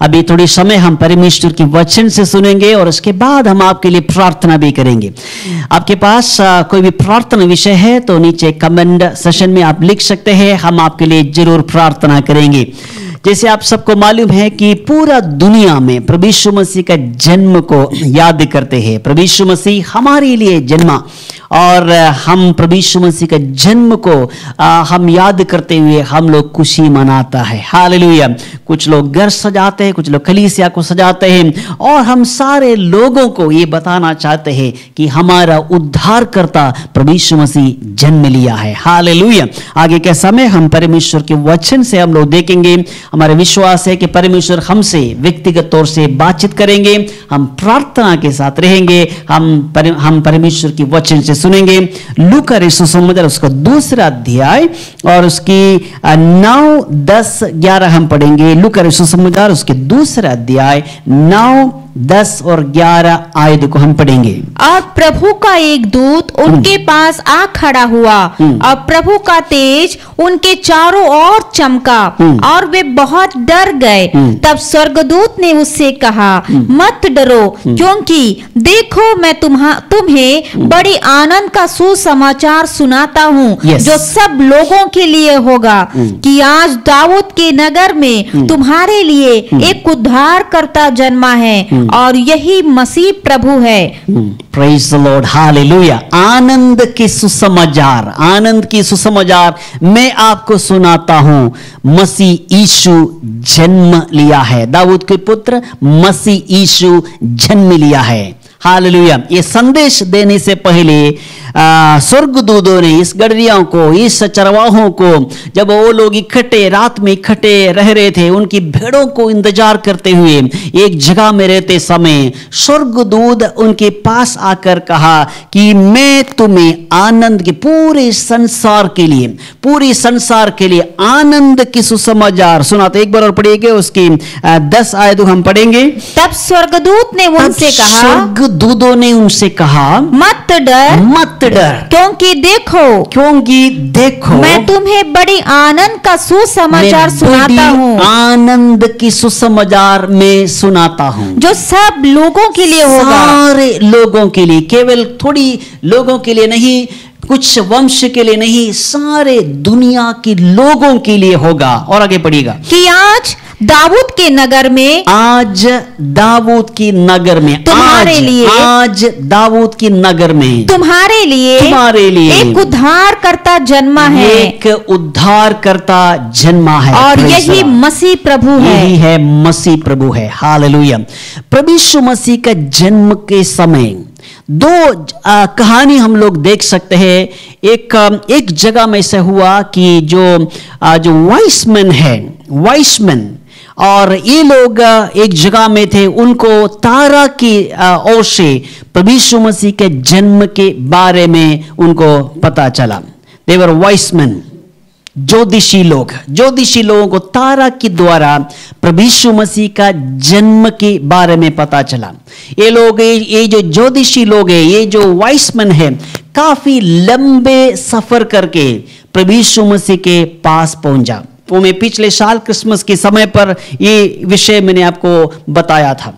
अभी थोड़ी समय हम परमेश्वर की वचन से सुनेंगे और उसके बाद हम आपके लिए प्रार्थना भी करेंगे। आपके पास कोई भी प्रार्थना विषय है तो नीचे कमेंट सेशन में आप लिख सकते हैं, हम आपके लिए जरूर प्रार्थना करेंगे। जैसे आप सबको मालूम है कि पूरा दुनिया में प्रभु यीशु मसीह का जन्म को याद करते हैं। प्रभु यीशु मसीह हमारे लिए जन्मा और हम प्रभु यीशु मसीह का जन्म को हम याद करते हुए हम लोग खुशी मनाता है। हालेलुया। कुछ लोग घर सजाते हैं, कुछ लोग कलीसिया को सजाते हैं और हम सारे लोगों को ये बताना चाहते हैं कि हमारा उद्धारकर्ता प्रभु यीशु मसीह जन्म लिया है। हालेलुया। आगे के समय हम परमेश्वर के वचन से हम लोग देखेंगे। हमारा विश्वास है कि परमेश्वर हमसे व्यक्तिगत तौर से बातचीत करेंगे, हम प्रार्थना के साथ रहेंगे, हम परमेश्वर की वचन से सुनेंगे। लूका रचित सुसमाचार उसका 2 अध्याय और उसकी 9, 10, 11 हम पढ़ेंगे। लूका रचित सुसमाचार उसके 2 अध्याय 9, 10 और 11 आयत को हम पढ़ेंगे। और प्रभु का एक दूत उनके पास आ खड़ा हुआ और प्रभु का तेज उनके चारों ओर चमका और वे बहुत डर गए। तब स्वर्गदूत ने उससे कहा, मत डरो, क्योंकि देखो मैं तुम्हें बड़ी आनंद का सुसमाचार सुनाता हूँ जो सब लोगों के लिए होगा कि आज दाऊद के नगर में तुम्हारे लिए एक उद्धारकर्ता जन्मा है और यही मसीह प्रभु है। Praise the Lord. हालेलुया। आनंद की सुसमाचार, आनंद की सुसमाचार मैं आपको सुनाता हूं। मसीह यीशु जन्म लिया है, दाऊद के पुत्र मसीह यीशु जन्म लिया है। हालेलुया। ये संदेश देने से पहले स्वर्गदूतों ने इस गडरियों को, इस चरवाहों को, जब वो लोग इकट्ठे रात में इकट्ठे रह रहे थे, उनकी भेड़ों को इंतजार करते हुए एक जगह में रहते समय स्वर्गदूत उनके पास आकर कहा कि मैं तुम्हें आनंद के पूरे संसार के लिए आनंद की सुसमाचार सुनाते। एक बार और पढ़िएगा, उसकी 10 आयत हम पढ़ेंगे। तब स्वर्गदूत ने उनसे कहा, स्वर्गदूतों ने उनसे कहा, मत डर, क्योंकि देखो मैं तुम्हें बड़ी आनंद का सुसमाचार सुनाता हूँ। आनंद की सुसमाचार में सुनाता हूँ जो सब लोगों के लिए होगा। सारे लोगों के लिए, केवल थोड़ी लोगों के लिए नहीं, कुछ वंश के लिए नहीं, सारे दुनिया के लोगों के लिए होगा। और आगे पढ़िएगा कि आज दाऊद के नगर में, आज दाऊद की नगर में, तुम्हारे लिए, आज दाऊद की नगर में तुम्हारे लिए एक उद्धारकर्ता जन्मा है, एक उद्धारकर्ता जन्मा है और यही मसीह प्रभु है। यही है मसीह प्रभु है। हालेलुया। प्रभु यीशु मसीह का जन्म के समय 2 कहानी हम लोग देख सकते हैं। एक जगह में ऐसा हुआ कि जो वाइसमैन और ये लोग एक जगह में थे, उनको तारा की ओर से प्रभु यीशु मसीह के जन्म के बारे में उनको पता चला। दे वर वाइसमैन, ज्योतिषी लोगों को तारा के द्वारा प्रभु यीशु मसीह का जन्म के बारे में पता चला। ये लोग, ये जो ज्योतिषी लोग हैं, ये जो वाइसमैन है, काफी लंबे सफर करके प्रभु यीशु मसीह के पास पहुंचा। वो मैं पिछले साल क्रिसमस के समय पर ये विषय मैंने आपको बताया था।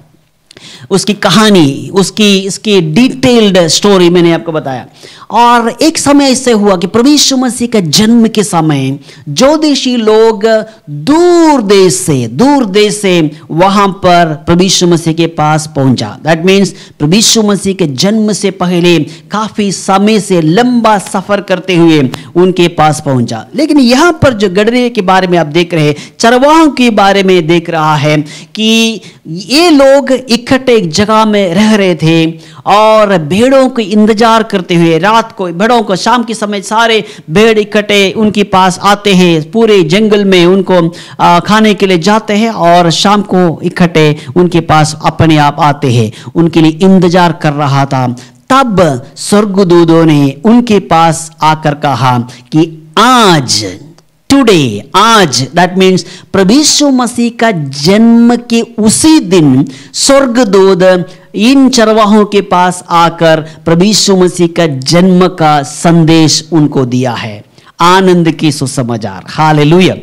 उसकी कहानी, इसकी डिटेल्ड स्टोरी मैंने आपको बताया। और एक समय ऐसे हुआ कि प्रभु यीशु मसीह के जन्म के समय ज्योतिषी लोग दूर देश से वहां पर प्रभु यीशु मसीह के पास पहुंचा। दैट मीन्स प्रभु यीशु मसीह के जन्म से पहले काफी समय से लंबा सफर करते हुए उनके पास पहुंचा। लेकिन यहां पर जो गडरे के बारे में आप देख रहे हैं, चरवाहों के बारे में देख रहा है कि ये लोग इकट्ठे एक जगह में रह रहे थे और भेड़ों को इंतजार करते हुए, रात को भेड़ों को, शाम के समय सारे भेड़ इकट्ठे उनके पास आते हैं, पूरे जंगल में उनको खाने के लिए जाते हैं और शाम को इकट्ठे उनके पास अपने आप आते हैं, उनके लिए इंतजार कर रहा था। तब स्वर्गदूतों ने उनके पास आकर कहा कि आज, दैट मीन्स प्रभु यीशु मसीह का जन्म के उसी दिन स्वर्गदूत इन चरवाहों के पास आकर प्रभु यीशु मसीह का जन्म का संदेश उनको दिया है, आनंद की सुसमाचार। हालेलुया।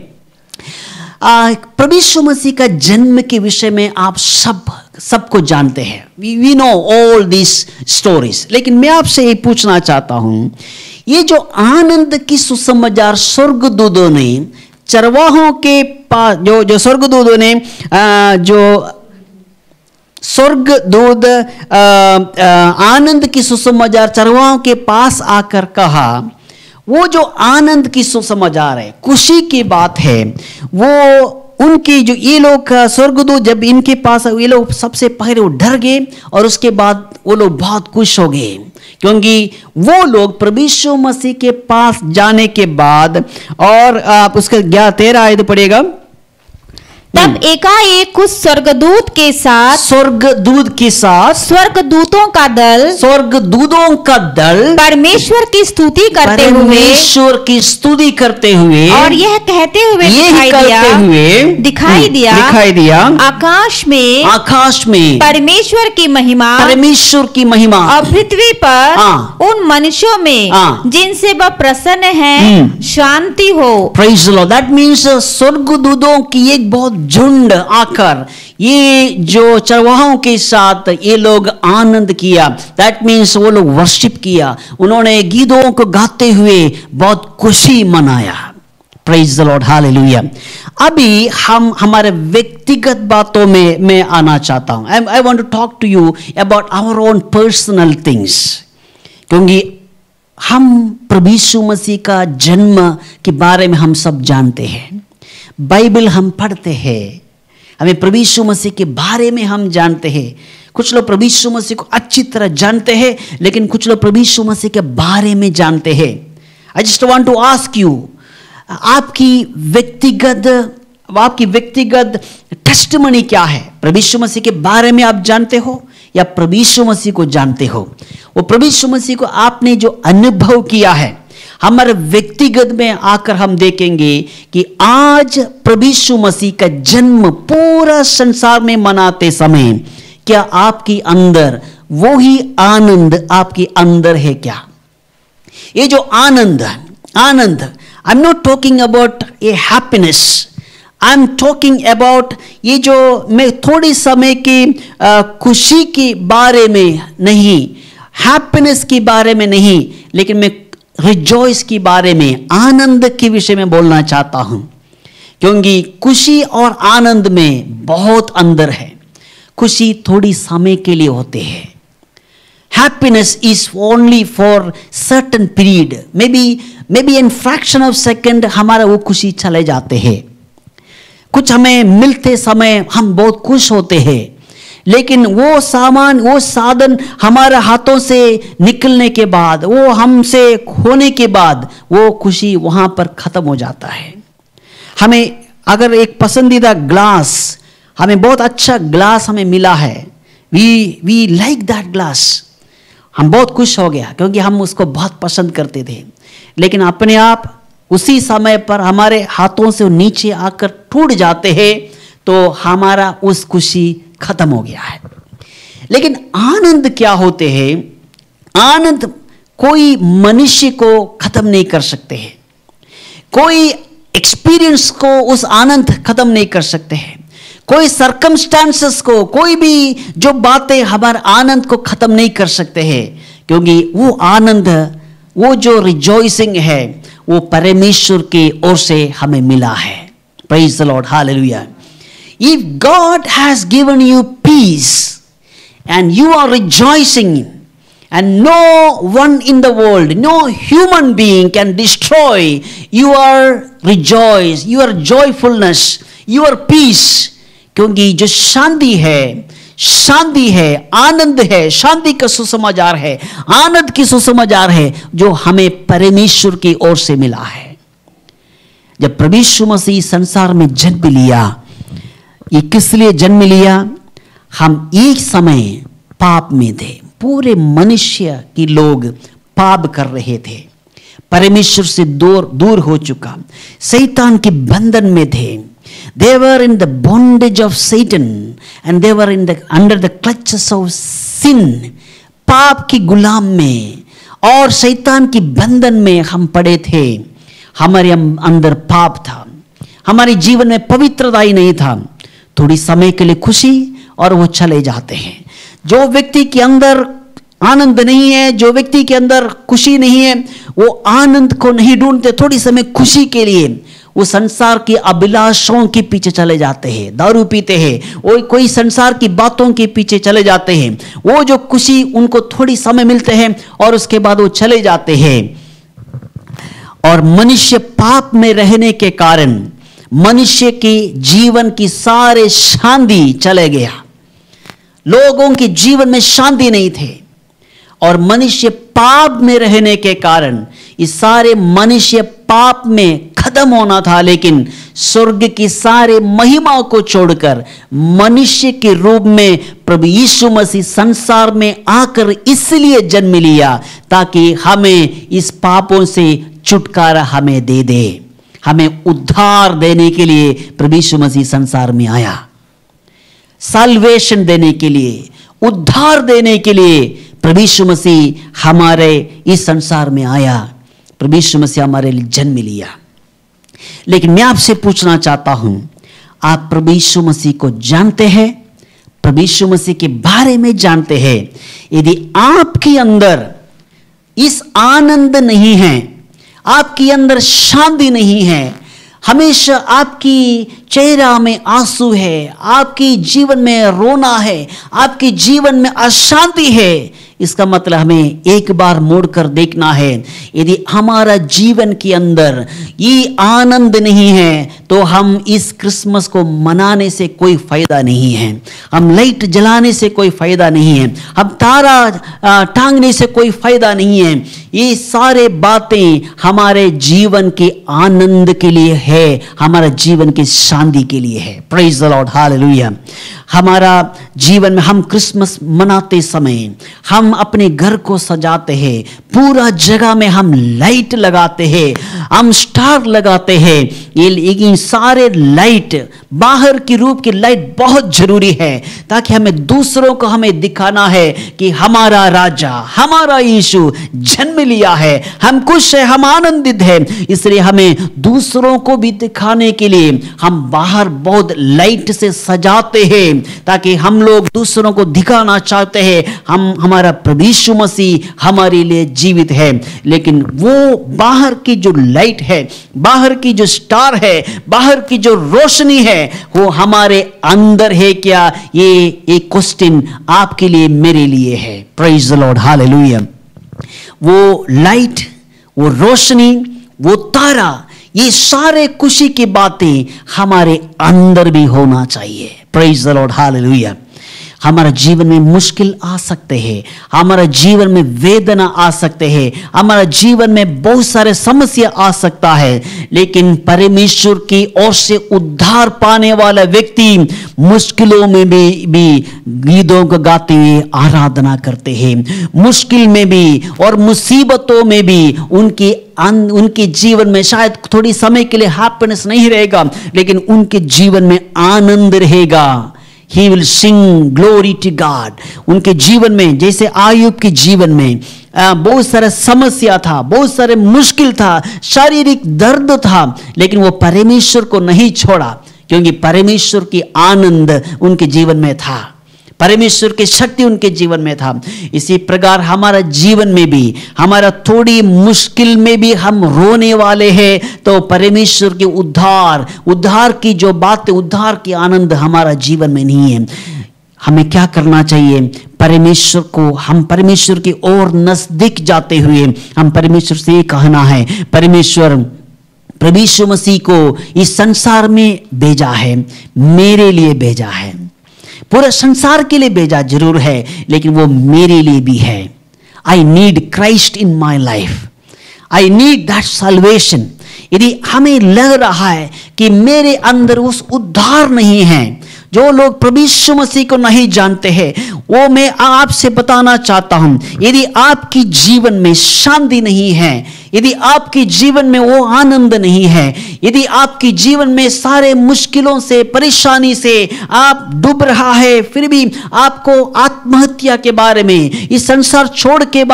प्रभु यीशु मसीह का जन्म के विषय में आप सबको जानते हैं. We know all this stories. लेकिन मैं आपसे ये पूछना चाहता हूं, ये जो आनंद की सुसमाचार स्वर्गदूतों ने चरवाहों के पास, जो स्वर्गदूतों ने जो स्वर्गदूत आनंद की सुसमाचार चरवाहों के पास आकर कहा, वो जो आनंद की सुसमाचार है, खुशी की बात है, वो उनकी जो ये लोग स्वर्गदूत जब इनके पास ये लोग सबसे पहले वो डर गए और उसके बाद वो लोग बहुत खुश हो गए, क्योंकि वो लोग प्रभु यीशु मसीह के पास जाने के बाद, और आप उसका 13 आयत पढ़ेगा. तब एकाएक कुछ स्वर्गदूतों के साथ स्वर्गदूतों का दल परमेश्वर की स्तुति करते हुए और यह कहते हुए दिखाई दिया आकाश में परमेश्वर की महिमा और पृथ्वी पर उन मनुष्यों में जिनसे वह प्रसन्न है शांति हो. Praise the lord. That means स्वर्गदूतों की एक बहुत झुंड आकर ये जो चरवाहों के साथ ये लोग आनंद किया. दैट मीन्स वो लोग वर्शिप किया, उन्होंने गीतों को गाते हुए बहुत खुशी मनाया. Praise the Lord. हालेलुया. अभी हम हमारे व्यक्तिगत बातों में मैं आना चाहता हूं. I want to talk to you about our own personal things, क्योंकि हम प्रभु यीशु मसीह का जन्म के बारे में हम सब जानते हैं. बाइबल हम पढ़ते हैं, हमें प्रभु यीशु मसीह के बारे में हम जानते हैं. कुछ लोग प्रभु यीशु मसीह को अच्छी तरह जानते हैं, लेकिन कुछ लोग प्रभु यीशु मसीह के बारे में जानते हैं. I just want to ask you, आपकी व्यक्तिगत टेस्टिमनी क्या है? प्रभु यीशु मसीह के बारे में आप जानते हो या प्रभु यीशु मसीह को जानते हो? वो प्रभु यीशु मसीह को आपने जो अनुभव किया है, हमारे व्यक्तिगत में आकर हम देखेंगे कि आज प्रभु यीशु मसीह का जन्म पूरा संसार में मनाते समय क्या आपके अंदर वो ही आनंद आपके अंदर है क्या? ये जो आनंद, I am not talking about a happiness, I am talking about ये जो मैं थोड़ी समय की खुशी के बारे में नहीं, हैप्पीनेस के बारे में नहीं, लेकिन मैं रिजॉइस के बारे में, आनंद के विषय में बोलना चाहता हूं. क्योंकि खुशी और आनंद में बहुत अंतर है. खुशी थोड़ी समय के लिए होते हैं. Happiness is only for certain period, may be in fraction of second हमारा वो खुशी चले जाते हैं. कुछ हमें मिलते समय हम बहुत खुश होते हैं, लेकिन वो साधन हमारे हाथों से निकलने के बाद, वो हमसे खोने के बाद वो खुशी वहां पर खत्म हो जाता है. हमें अगर एक पसंदीदा ग्लास, हमें बहुत अच्छा ग्लास हमें मिला है, वी लाइक दैट ग्लास, हम बहुत खुश हो गया क्योंकि हम उसको बहुत पसंद करते थे. लेकिन अपने आप उसी समय पर हमारे हाथों से नीचे आकर टूट जाते हैं, तो हमारा उस खुशी खत्म हो गया है. लेकिन आनंद क्या होते हैं? आनंद कोई मनुष्य को खत्म नहीं कर सकते हैं, कोई एक्सपीरियंस को उस आनंद खत्म नहीं कर सकते हैं, कोई सर्कमस्टांसेस को, कोई भी जो बातें हमारे आनंद को खत्म नहीं कर सकते हैं. क्योंकि वो आनंद, वो जो रिजॉइसिंग है, वो परमेश्वर की ओर से हमें मिला है. Praise the Lord. Hallelujah. If God has given you peace and you are rejoicing, and no one in the world, no human being can destroy your rejoice, your joyfulness, your peace, क्योंकि जो शांति है, आनंद है, शांति का सुसमाचार है, आनंद की सुसमाचार है जो हमें परमेश्वर की ओर से मिला है. जब प्रभु यीशु मसीह संसार में जन्म लिया, ये किस लिए जन्म लिया? हम एक समय पाप में थे, पूरे मनुष्य की लोग पाप कर रहे थे, परमेश्वर से दूर हो चुका, शैतान के बंधन में थे. They were in the bondage of Satan and they were under the clutches of sin. पाप की गुलाम में और शैतान की बंधन में हम पड़े थे. हमारे अंदर पाप था, हमारे जीवन में पवित्रता ही नहीं था, थोड़ी समय के लिए खुशी और वो चले जाते हैं। जो व्यक्ति के अंदर आनंद नहीं है, जो व्यक्ति के अंदर खुशी नहीं है, वो आनंद को नहीं ढूंढते, थोड़ी समय खुशी के लिए वो संसार की अभिलाषाओं के पीछे चले जाते हैं, दारू पीते हैं, वो कोई संसार की बातों के पीछे चले जाते हैं। वो जो खुशी उनको थोड़ी समय मिलते हैं और उसके बाद वो चले जाते हैं। और मनुष्य पाप में रहने के कारण मनुष्य की जीवन की सारे शांति चले गया। लोगों के जीवन में शांति नहीं थे और मनुष्य पाप में रहने के कारण इस सारे मनुष्य पाप में खत्म होना था। लेकिन स्वर्ग की सारे महिमा को छोड़कर मनुष्य के रूप में प्रभु यीशु मसीह संसार में आकर इसलिए जन्म लिया ताकि हमें इस पापों से छुटकारा हमें दे दे, हमें उद्धार देने के लिए प्रभु यीशु मसीह संसार में आया। साल्वेशन देने के लिए, उद्धार देने के लिए प्रभु यीशु मसीह हमारे इस संसार में आया। प्रभु यीशु मसीह हमारे लिए जन्म लिया। लेकिन मैं आपसे पूछना चाहता हूं, आप प्रभु यीशु मसीह को जानते हैं? प्रभु यीशु मसीह के बारे में जानते हैं? यदि आपके अंदर इस आनंद नहीं है, आपके अंदर शांति नहीं है, हमेशा आपकी चेहरा में आंसू है, आपके जीवन में रोना है, आपके जीवन में अशांति है, इसका मतलब हमें एक बार मुड़कर देखना है। यदि हमारा जीवन के अंदर ये आनंद नहीं है तो हम इस क्रिसमस को मनाने से कोई फायदा नहीं है, हम लाइट जलाने से कोई फायदा नहीं है, हम तारा टांगने से कोई फायदा नहीं है। ये सारे बातें हमारे जीवन के आनंद के लिए है, हमारा जीवन के शांति के लिए है। Praise the Lord, hallelujah. हमारा जीवन में हम क्रिसमस मनाते समय हम अपने घर को सजाते हैं, पूरा जगह में हम लाइट लगाते हैं, हम स्टार लगाते हैं। ये सारे लाइट, बाहर की रूप की लाइट बहुत जरूरी है ताकि हमें दूसरों को हमें दिखाना है कि हमारा राजा, हमारा यीशु जन्म लिया है, हम खुश है, हम आनंदित हैं। इसलिए हमें दूसरों को भी दिखाने के लिए हम बाहर बहुत लाइट से सजाते हैं ताकि हम लोग दूसरों को दिखाना चाहते हैं हमारा प्रभु यीशु मसीह हमारे लिए जीवित है। लेकिन वो बाहर की जो लाइट है, बाहर की जो स्टार है, बाहर की जो रोशनी है, वो हमारे अंदर है क्या? ये एक क्वेश्चन आपके लिए, मेरे लिए है। Praise the Lord, hallelujah. वो लाइट, वो रोशनी, वो तारा, ये सारे खुशी की बातें हमारे अंदर भी होना चाहिए। Praise the Lord, hallelujah. हमारा जीवन में मुश्किल आ सकते हैं, हमारा जीवन में वेदना आ सकते हैं, हमारा जीवन में बहुत सारे समस्या आ सकता है, लेकिन परमेश्वर की ओर से उद्धार पाने वाला व्यक्ति मुश्किलों में भी गीतों को गाते हुए आराधना करते हैं। मुश्किल में भी और मुसीबतों में भी उनके जीवन में शायद थोड़ी समय के लिए हैप्पीनेस नहीं रहेगा, लेकिन उनके जीवन में आनंद रहेगा। He will sing glory to God। उनके जीवन में, जैसे आयुब के जीवन में बहुत सारा समस्या था, बहुत सारे मुश्किल था, शारीरिक दर्द था, लेकिन वो परमेश्वर को नहीं छोड़ा क्योंकि परमेश्वर की आनंद उनके जीवन में था, परमेश्वर की शक्ति उनके जीवन में था। इसी प्रकार हमारा जीवन में भी, हमारा थोड़ी मुश्किल में भी हम रोने वाले हैं तो परमेश्वर के उद्धार की जो बातें, उद्धार की आनंद हमारा जीवन में नहीं है। हमें क्या करना चाहिए? परमेश्वर को, हम परमेश्वर की ओर नजदीक जाते हुए हम परमेश्वर से ये कहना है, परमेश्वर प्रभु यीशु मसीह को इस संसार में भेजा है, मेरे लिए भेजा है, पूरे संसार के लिए भेजा जरूर है, लेकिन वो मेरे लिए भी है। I need Christ in my life, I need that salvation. यदि हमें लग रहा है कि मेरे अंदर उस उद्धार नहीं है, जो लोग प्रभु यीशु मसीह को नहीं जानते हैं, वो मैं आपसे बताना चाहता हूं, यदि आपकी जीवन में शांति नहीं है, यदि आपके जीवन में वो आनंद नहीं है, यदि आपके जीवन में सारे मुश्किलों से, परेशानी से आप डूब रहा है, फिर भी आपको आत्महत्या के बारे में, इस संसार छोड़ के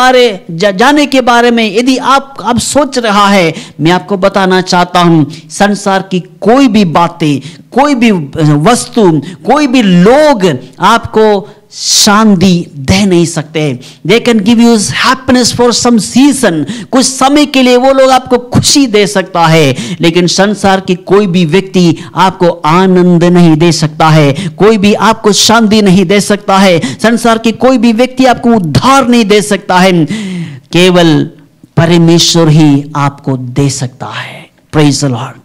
जाने के बारे में यदि आप सोच रहा है, मैं आपको बताना चाहता हूं, संसार की कोई भी बातें, कोई भी वस्तु, कोई भी लोग आपको शांति दे नहीं सकते। They can give you happiness for some season, कुछ समय के लिए वो लोग आपको खुशी दे सकता है, लेकिन संसार की कोई भी व्यक्ति आपको आनंद नहीं दे सकता है, कोई भी आपको शांति नहीं दे सकता है, संसार की कोई भी व्यक्ति आपको उद्धार नहीं दे सकता है, केवल परमेश्वर ही आपको दे सकता है। Praise the Lord.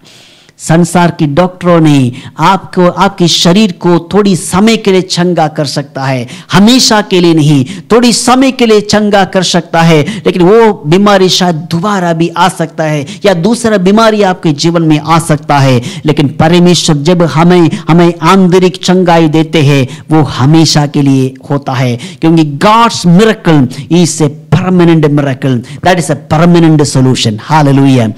संसार की डॉक्टरों ने आपको, आपके शरीर को थोड़ी समय के लिए चंगा कर सकता है, हमेशा के लिए नहीं, थोड़ी समय के लिए चंगा कर सकता है, लेकिन वो बीमारी शायद दोबारा भी आ सकता है, या दूसरा बीमारी आपके जीवन में आ सकता है, लेकिन परमेश्वर जब हमें आंतरिक चंगाई देते हैं, वो हमेशा के लिए होता है, क्योंकि God's miracle is a permanent miracle, that is a permanent solution. Hallelujah.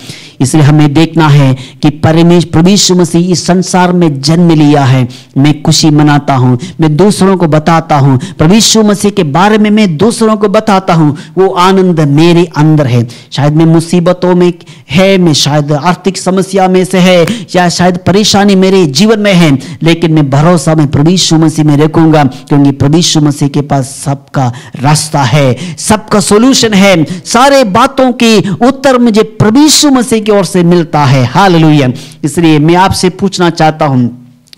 इसलिए हमें देखना है कि प्रभु यीशु मसीह इस संसार में जन्म लिया है। मैं खुशी मनाता हूं, मैं दूसरों को बताता हूं प्रभु यीशु मसीह के बारे में, मैं दूसरों को बताता हूं, वो आनंद मेरे अंदर है। शायद मैं मुसीबतों में है, मैं शायद आर्थिक समस्या में से है, या शायद परेशानी मेरे जीवन में है, लेकिन मैं भरोसा में प्रभु यीशु मसीह में रखूंगा, क्योंकि प्रभु यीशु मसीह के पास सबका रास्ता है, सबका सॉल्यूशन है, सारे बातों के उत्तर मुझे प्रभु यीशु मसीह की ओर से मिलता है। हालेलुया। इसलिए मैं आपसे पूछना चाहता हूं,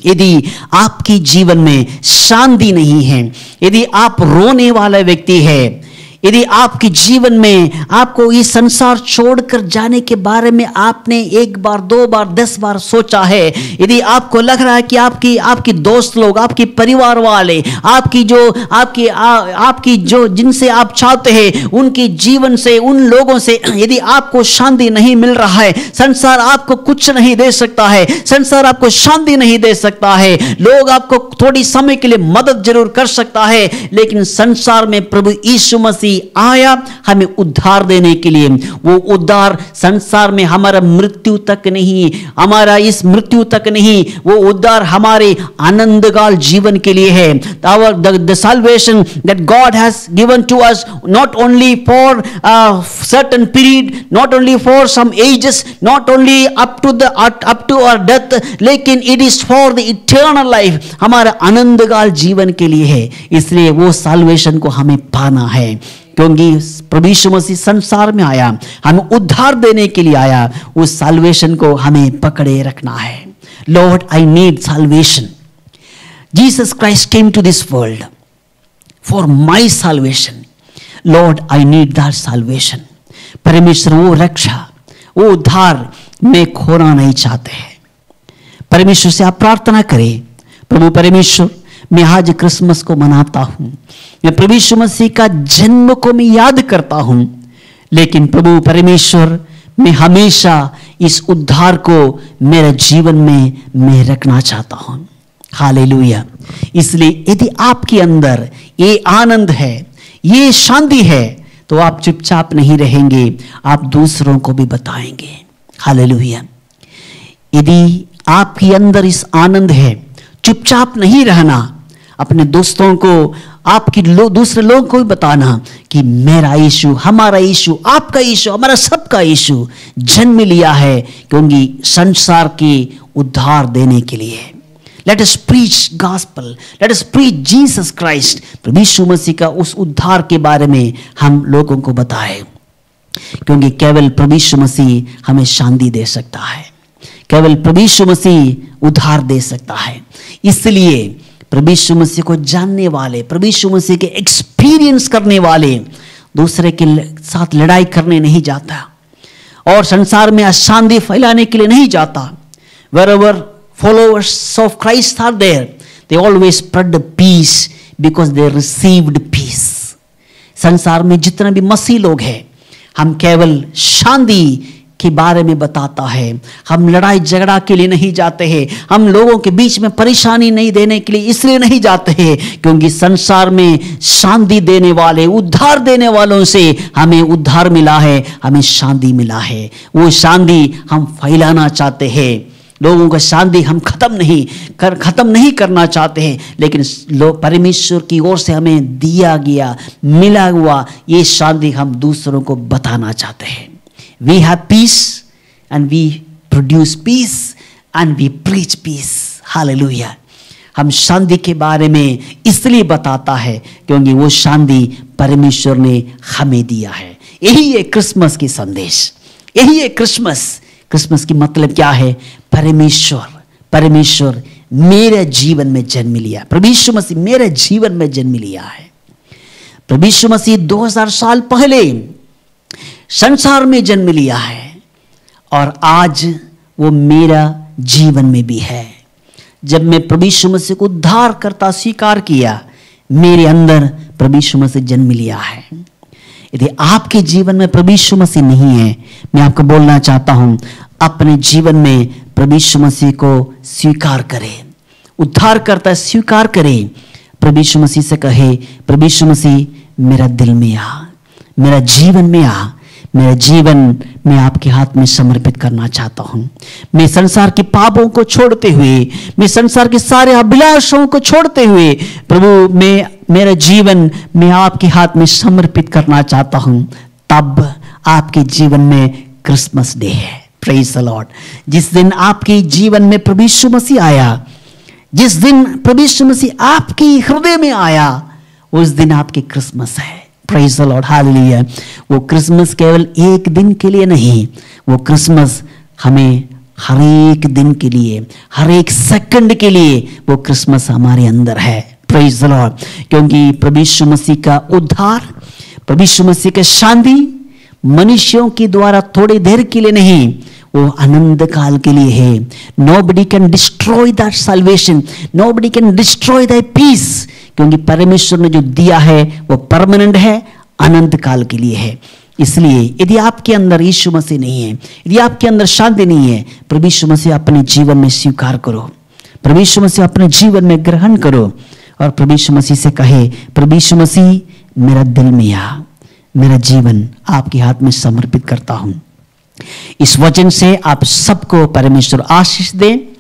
यदि आपके जीवन में शांति नहीं है, यदि आप रोने वाला व्यक्ति है, यदि आपके जीवन में आपको ये संसार छोड़कर जाने के बारे में आपने एक बार, दो बार, 10 बार सोचा है, यदि आपको लग रहा है कि आपकी दोस्त लोग, आपके परिवार वाले, आपकी जो जिनसे आप चाहते हैं, उनके जीवन से, उन लोगों से यदि आपको शांति नहीं मिल रहा है, संसार आपको कुछ नहीं दे सकता है, संसार आपको शांति नहीं दे सकता है, लोग आपको थोड़ी समय के लिए मदद जरूर कर सकता है, लेकिन संसार में प्रभु यीशु मसीह आया हमें उद्धार देने के लिए। वो उद्धार संसार में हमारा मृत्यु तक नहीं, हमारा इस मृत्यु तक नहीं, वो उद्धार हमारे आनंदकाल जीवन के लिए है। The salvation that God has given to us not only for a certain period, not only for some ages, not only up to our death, लेकिन it is for the eternal life, हमारा आनंदकाल जीवन के लिए है। इसलिए वो salvation को हमें पाना है, क्योंकि प्रभु यीशु मसीह संसार में आया, हमें उद्धार देने के लिए आया, उस साल्वेशन को हमें पकड़े रखना है। Lord, I need salvation. Jesus Christ came to this world for my salvation. Lord, I need that salvation. परमेश्वर वो रक्षा, वो उद्धार मैं खोना नहीं चाहते हैं। परमेश्वर से आप प्रार्थना करें, प्रभु परमेश्वर, मैं आज क्रिसमस को मनाता हूं, मैं प्रभु यीशु मसीह का जन्म को मैं याद करता हूं, लेकिन प्रभु परमेश्वर, मैं हमेशा इस उद्धार को मेरे जीवन में मैं रखना चाहता हूं। हालेलुया। इसलिए यदि आपके अंदर ये आनंद है, ये शांति है, तो आप चुपचाप नहीं रहेंगे, आप दूसरों को भी बताएंगे। हालेलुया। यदि आपके अंदर इस आनंद है, चुपचाप नहीं रहना, अपने दोस्तों को, आपके दूसरे लोगों को भी बताना कि मेरा यीशु, हमारा यीशु, आपका यीशु, हमारा सबका यीशु जन्म लिया है, क्योंकि संसार के उद्धार देने के लिए। Let us preach gospel, let us preach Jesus Christ. प्रभु यीशु मसीह का उस उद्धार के बारे में हम लोगों को बताएं, क्योंकि केवल प्रभु यीशु मसीह हमें शांति दे सकता है, केवल प्रभु यीशु मसीह उद्धार दे सकता है। इसलिए प्रभु यीशु मसीह को जानने वाले, प्रभु यीशु मसीह के एक्सपीरियंस करने वाले दूसरे के साथ लड़ाई करने नहीं जाता और संसार में अशांति फैलाने के लिए नहीं जाता। Wherever followers of Christ are there, they always spread the peace because they received peace. संसार में जितने भी मसीह लोग हैं, हम केवल शांति के बारे में बताता है। हम लड़ाई झगड़ा के लिए नहीं जाते हैं, हम लोगों के बीच में परेशानी नहीं देने के लिए इसलिए नहीं जाते हैं क्योंकि संसार में शांति देने वाले, उद्धार देने वालों से हमें उद्धार मिला है, हमें शांति मिला है। वो शांति हम फैलाना चाहते हैं। लोगों का शांति हम खत्म नहीं करना चाहते हैं, लेकिन परमेश्वर की ओर से हमें दिया गया, मिला हुआ ये शांति हम दूसरों को बताना चाहते हैं। We have peace and we produce peace and we preach peace. Hallelujah. हम शांति के बारे में इसलिए बताता है क्योंकि वो शांति परमेश्वर ने हमें दिया है। यही है क्रिसमस की संदेश, यही है क्रिसमस की मतलब क्या है? परमेश्वर मेरे जीवन में जन्म लिया। प्रभु यीशु मसीह मेरे जीवन में जन्म लिया है। प्रभु यीशु मसीह 2000 साल पहले संसार में जन्म लिया है और आज वो मेरा जीवन में भी है। जब मैं प्रभु यीशु मसीह को उद्धार करता स्वीकार किया, मेरे अंदर प्रभु यीशु मसीह जन्म लिया है। यदि आपके जीवन में प्रभु यीशु मसीह नहीं है, मैं आपको बोलना चाहता हूं, अपने जीवन में प्रभु यीशु मसीह को स्वीकार करें। उद्धार करता स्वीकार करें। प्रभु यीशु मसीह से कहे, प्रभु यीशु मसीह मेरा दिल में आ, मेरा जीवन में आ, मेरा जीवन मैं आपके हाथ में समर्पित करना चाहता हूं। मैं संसार के पापों को छोड़ते हुए, मैं संसार के सारे अभिलाषों को छोड़ते हुए, प्रभु मेरा जीवन मैं आपके हाथ में समर्पित करना चाहता हूं। तब आपके जीवन में क्रिसमस डे है। Praise the Lord. जिस दिन आपके जीवन में प्रभु यीशु मसीह आया, जिस दिन प्रभु यीशु मसीह आपके हृदय में आया, उस दिन आपकी क्रिसमस है। Praise the Lord. हालेलुया। वो क्रिसमस केवल एक दिन के लिए नहीं, वो क्रिसमस हमें हर एक दिन के लिए, हर एक सेकंड के लिए वो क्रिसमस हमारे अंदर है। Praise the Lord. क्योंकि प्रभु यीशु मसीह का उद्धार, प्रभु यीशु मसीह का शांति मनुष्यों के द्वारा थोड़ी देर के लिए नहीं, वो अनंत काल के लिए है। Nobody can destroy that salvation. Nobody can destroy that peace. क्योंकि परमेश्वर ने जो दिया है वो परमानेंट है, अनंत काल के लिए है। इसलिए यदि आपके अंदर यीशु मसीह नहीं है, यदि आपके अंदर शांति नहीं है, प्रभु यीशु मसीह अपने जीवन में स्वीकार करो, प्रभु यीशु मसीह अपने जीवन में ग्रहण करो और प्रभु यीशु मसीह से कहे, प्रभु यीशु मसीह मेरा दिल में आ, मेरा जीवन आपके हाथ में समर्पित करता हूं। इस वचन से आप सबको परमेश्वर आशीष दें।